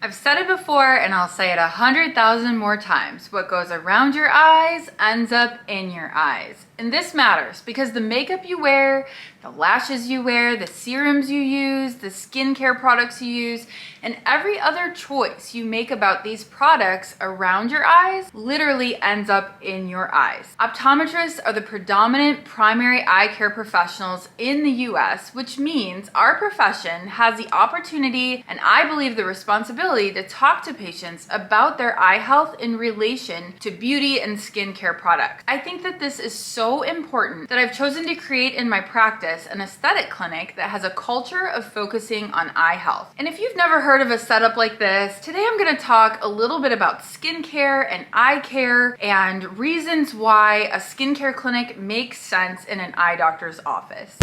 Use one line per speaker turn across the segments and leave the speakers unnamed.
I've said it before and I'll say it 100,000 more times. What goes around your eyes ends up in your eyes. And this matters because the makeup you wear, the lashes you wear, the serums you use, the skincare products you use, and every other choice you make about these products around your eyes literally ends up in your eyes. Optometrists are the predominant primary eye care professionals in the US, which means our profession has the opportunity and I believe the responsibility to talk to patients about their eye health in relation to beauty and skincare products. I think that this is so important that I've chosen to create in my practice an aesthetic clinic that has a culture of focusing on eye health. And if you've never heard of a setup like this, today I'm going to talk a little bit about skincare and eye care and reasons why a skincare clinic makes sense in an eye doctor's office.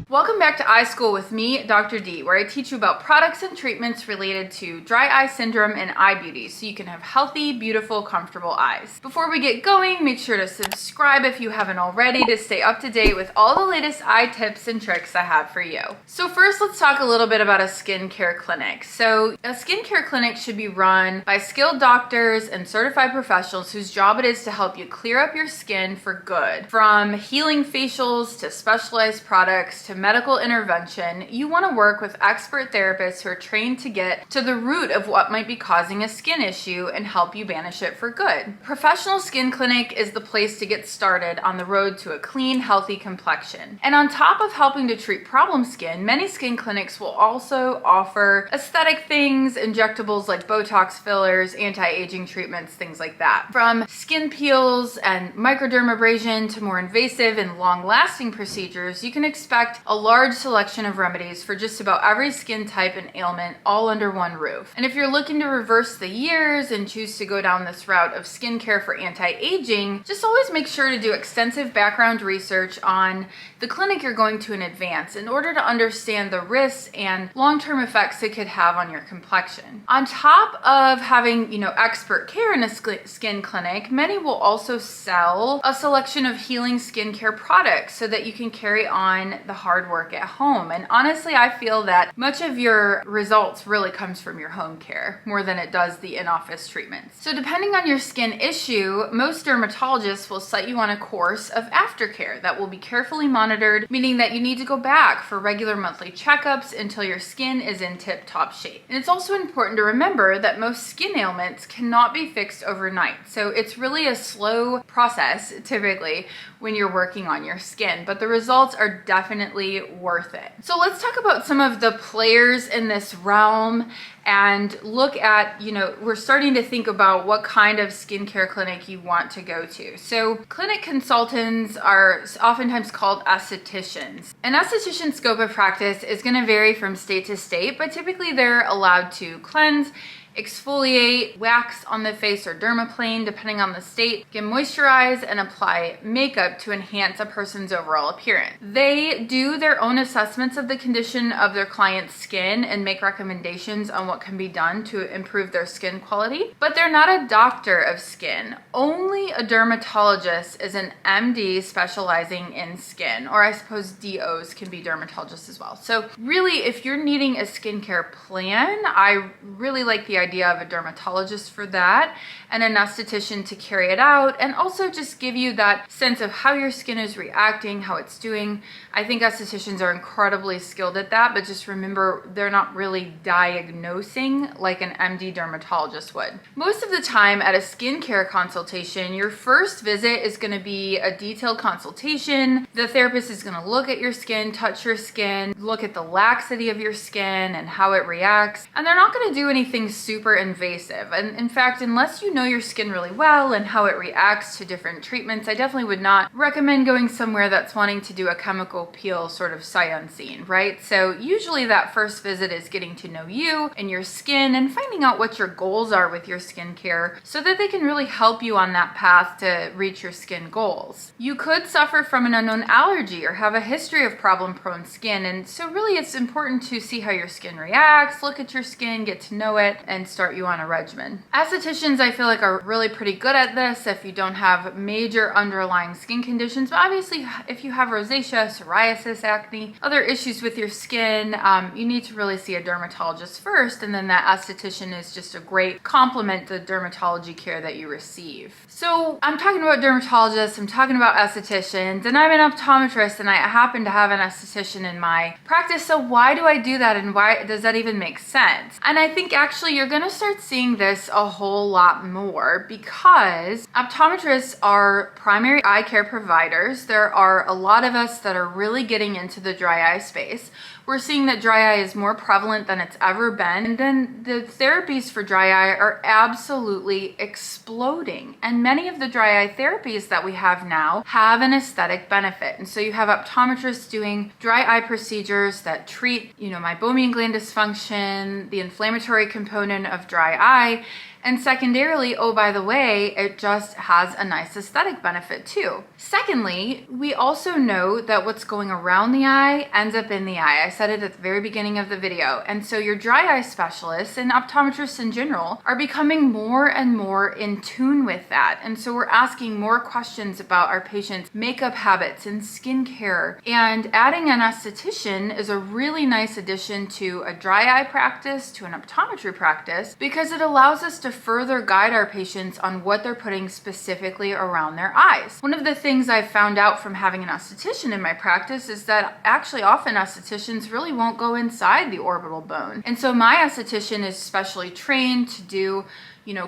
Welcome back to Eye School with me, Dr. D, where I teach you about products and treatments related to dry eye syndrome and eye beauty so you can have healthy, beautiful, comfortable eyes. Before we get going, make sure to subscribe if you haven't already to stay up to date with all the latest eye tips and tricks I have for you. So first, let's talk a little bit about a skincare clinic. So a skincare clinic should be run by skilled doctors and certified professionals whose job it is to help you clear up your skin for good. From healing facials to specialized products to medical intervention, you want to work with expert therapists who are trained to get to the root of what might be causing a skin issue and help you banish it for good. Professional Skin Clinic is the place to get started on the road to a clean, healthy complexion. And on top of helping to treat problem skin, many skin clinics will also offer aesthetic things, injectables like Botox fillers, anti-aging treatments, things like that. From skin peels and microdermabrasion to more invasive and long-lasting procedures, you can expect a large selection of remedies for just about every skin type and ailment all under one roof. And if you're looking to reverse the years and choose to go down this route of skincare for anti-aging, just always make sure to do extensive background research on the clinic you're going to in advance in order to understand the risks and long-term effects it could have on your complexion. On top of having, expert care in a skin clinic, many will also sell a selection of healing skincare products so that you can carry on the hard work at home. And honestly, I feel that much of your results really comes from your home care more than it does the in-office treatments. So depending on your skin issue, most dermatologists will set you on a course of aftercare that will be carefully monitored, meaning that you need to go back for regular monthly checkups until your skin is in tip-top shape. And it's also important to remember that most skin ailments cannot be fixed overnight. So it's really a slow process typically when you're working on your skin, but the results are definitely worth it. So let's talk about some of the players in this realm and look at, we're starting to think about what kind of skincare clinic you want to go to. So clinic consultants are oftentimes called estheticians. An esthetician's scope of practice is going to vary from state to state, but typically they're allowed to cleanse, exfoliate, wax on the face or dermaplane depending on the state, can moisturize and apply makeup to enhance a person's overall appearance. They do their own assessments of the condition of their client's skin and make recommendations on what can be done to improve their skin quality, but they're not a doctor of skin. Only a dermatologist is an MD specializing in skin, or I suppose DOs can be dermatologists as well. So really, if you're needing a skincare plan, I really like the idea of a dermatologist for that and an esthetician to carry it out and also just give you that sense of how your skin is reacting, how it's doing. I think estheticians are incredibly skilled at that, but just remember they're not really diagnosing like an MD dermatologist would. Most of the time at a skincare consultation, your first visit is going to be a detailed consultation. The therapist is going to look at your skin, touch your skin, look at the laxity of your skin and how it reacts, and they're not going to do anything super invasive. And in fact, unless you know your skin really well and how it reacts to different treatments, I definitely would not recommend going somewhere that's wanting to do a chemical peel sort of sight unseen, right? So usually that first visit is getting to know you and your skin and finding out what your goals are with your skincare so that they can really help you on that path to reach your skin goals. You could suffer from an unknown allergy or have a history of problem-prone skin, and so really it's important to see how your skin reacts, look at your skin, get to know it, and and start you on a regimen. Estheticians, I feel like, are really pretty good at this if you don't have major underlying skin conditions. But obviously, if you have rosacea, psoriasis, acne, other issues with your skin, you need to really see a dermatologist first, and then that esthetician is just a great complement to the dermatology care that you receive. So I'm talking about dermatologists, I'm talking about estheticians, and I'm an optometrist, and I happen to have an esthetician in my practice. So why do I do that, and why does that even make sense? And I think actually you're gonna start seeing this a whole lot more, because optometrists are primary eye care providers. There are a lot of us that are really getting into the dry eye space. We're seeing that dry eye is more prevalent than it's ever been. And then the therapies for dry eye are absolutely exploding. And many of the dry eye therapies that we have now have an aesthetic benefit. And so you have optometrists doing dry eye procedures that treat, meibomian gland dysfunction, the inflammatory component of dry eye. And secondarily, oh, by the way, it just has a nice aesthetic benefit too. Secondly, we also know that what's going around the eye ends up in the eye. I said it at the very beginning of the video. And so your dry eye specialists and optometrists in general are becoming more and more in tune with that. And so we're asking more questions about our patients' makeup habits and skincare. And adding an esthetician is a really nice addition to a dry eye practice, to an optometry practice, because it allows us to further guide our patients on what they're putting specifically around their eyes. One of the things I've found out from having an esthetician in my practice is that actually often estheticians really won't go inside the orbital bone. And so my esthetician is specially trained to do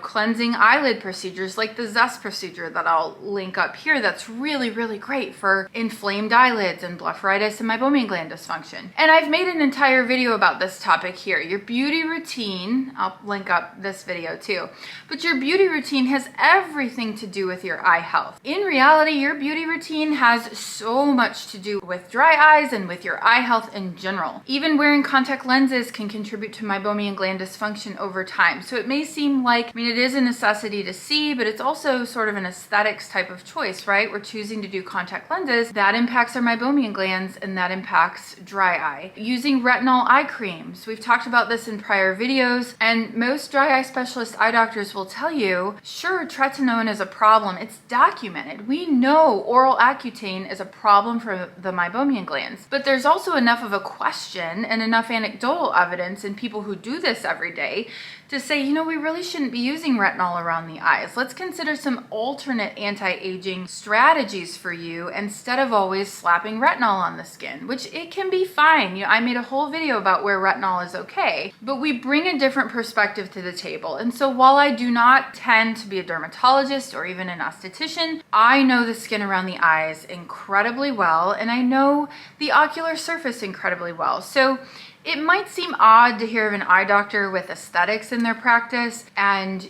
cleansing eyelid procedures like the Zest procedure that I'll link up here. That's really, really great for inflamed eyelids and blepharitis and meibomian gland dysfunction. And I've made an entire video about this topic here. Your beauty routine, I'll link up this video too, but your beauty routine has everything to do with your eye health. In reality, your beauty routine has so much to do with dry eyes and with your eye health in general. Even wearing contact lenses can contribute to meibomian gland dysfunction over time. So it may seem like, it is a necessity to see, but it's also sort of an aesthetics type of choice, right? We're choosing to do contact lenses. That impacts our meibomian glands, and that impacts dry eye. Using retinol eye creams. We've talked about this in prior videos, and most dry eye specialist eye doctors will tell you, sure, tretinoin is a problem. It's documented. We know oral Accutane is a problem for the meibomian glands, but there's also enough of a question and enough anecdotal evidence in people who do this every day to say, we really shouldn't be using retinol around the eyes. Let's consider some alternate anti-aging strategies for you instead of always slapping retinol on the skin, which it can be fine. I made a whole video about where retinol is okay, but we bring a different perspective to the table. And so while I do not tend to be a dermatologist or even an esthetician, I know the skin around the eyes incredibly well, and I know the ocular surface incredibly well. So it might seem odd to hear of an eye doctor with aesthetics in their practice and,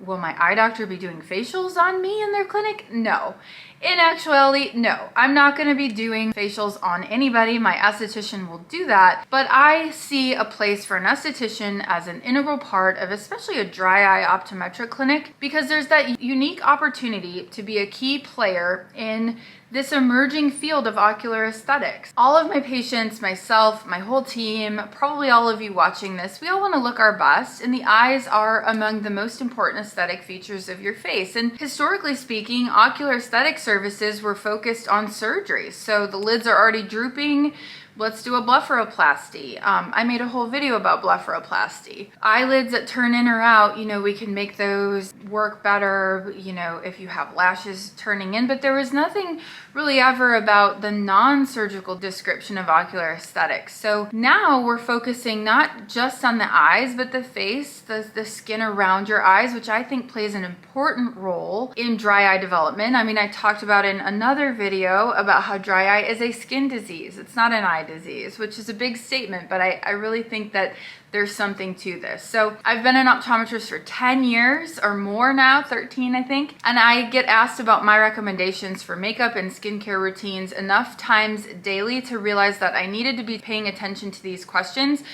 will my eye doctor be doing facials on me in their clinic? No. In actuality, no. I'm not going to be doing facials on anybody. My esthetician will do that, but I see a place for an esthetician as an integral part of especially a dry eye optometric clinic, because there's that unique opportunity to be a key player in this emerging field of ocular aesthetics. All of my patients, myself, my whole team, probably all of you watching this, we all want to look our best, and the eyes are among the most important aesthetic features of your face. And historically speaking, ocular aesthetic services were focused on surgery. So the lids are already drooping. Let's do a blepharoplasty. I made a whole video about blepharoplasty. Eyelids that turn in or out, we can make those work better, if you have lashes turning in, but there was nothing really ever about the non-surgical description of ocular aesthetics. So now we're focusing not just on the eyes, but the face, the skin around your eyes, which I think plays an important role in dry eye development. I talked about in another video about how dry eye is a skin disease. It's not an eye disease, which is a big statement, but I really think that there's something to this. So I've been an optometrist for 10 years or more now, 13 I think, and I get asked about my recommendations for makeup and skincare routines enough times daily to realize that I needed to be paying attention to these questions.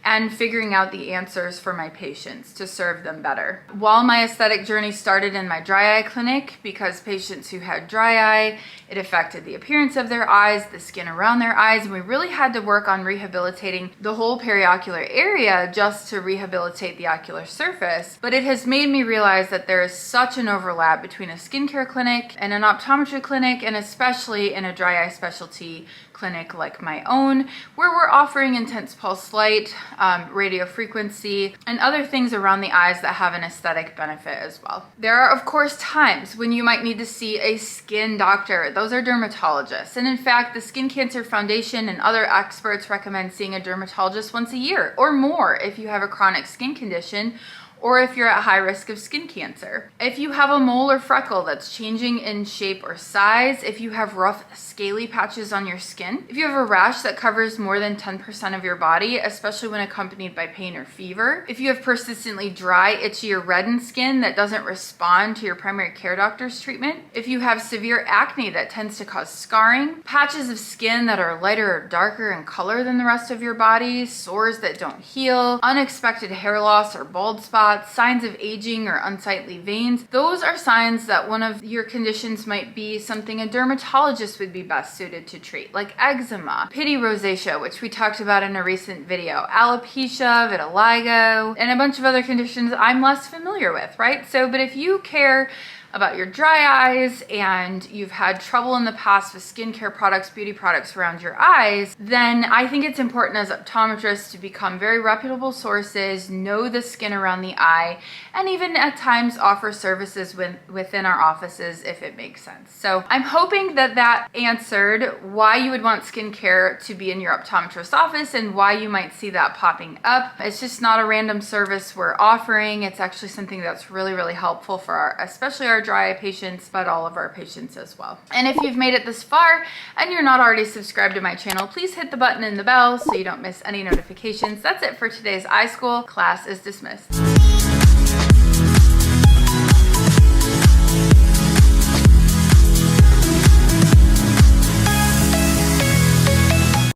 and figuring out the answers for my patients to serve them better. While my aesthetic journey started in my dry eye clinic, because patients who had dry eye, it affected the appearance of their eyes, the skin around their eyes, and we really had to work on rehabilitating the whole periocular area just to rehabilitate the ocular surface. But it has made me realize that there is such an overlap between a skincare clinic and an optometry clinic, and especially in a dry eye specialty clinic like my own, where we're offering intense pulse light, radio frequency, and other things around the eyes that have an aesthetic benefit as well. There are, of course, times when you might need to see a skin doctor. Those are dermatologists. And in fact, the Skin Cancer Foundation and other experts recommend seeing a dermatologist once a year or more if you have a chronic skin condition, or if you're at high risk of skin cancer. If you have a mole or freckle that's changing in shape or size, if you have rough scaly patches on your skin, if you have a rash that covers more than 10% of your body, especially when accompanied by pain or fever, if you have persistently dry, itchy, or reddened skin that doesn't respond to your primary care doctor's treatment, if you have severe acne that tends to cause scarring, patches of skin that are lighter or darker in color than the rest of your body, sores that don't heal, unexpected hair loss or bald spots, signs of aging or unsightly veins, those are signs that one of your conditions might be something a dermatologist would be best suited to treat, like eczema, pitty rosacea, which we talked about in a recent video, alopecia, vitiligo, and a bunch of other conditions I'm less familiar with, right? But if you care about your dry eyes and you've had trouble in the past with skincare products, beauty products around your eyes, then I think it's important as optometrists to become very reputable sources, know the skin around the eye, and even at times offer services within our offices if it makes sense. So I'm hoping that answered why you would want skincare to be in your optometrist office and why you might see that popping up. It's just not a random service we're offering. It's actually something that's really, really helpful for especially our dry eye patients, but all of our patients as well. And if you've made it this far and you're not already subscribed to my channel, please hit the button and the bell so you don't miss any notifications. That's it for today's iSchool. Class is dismissed.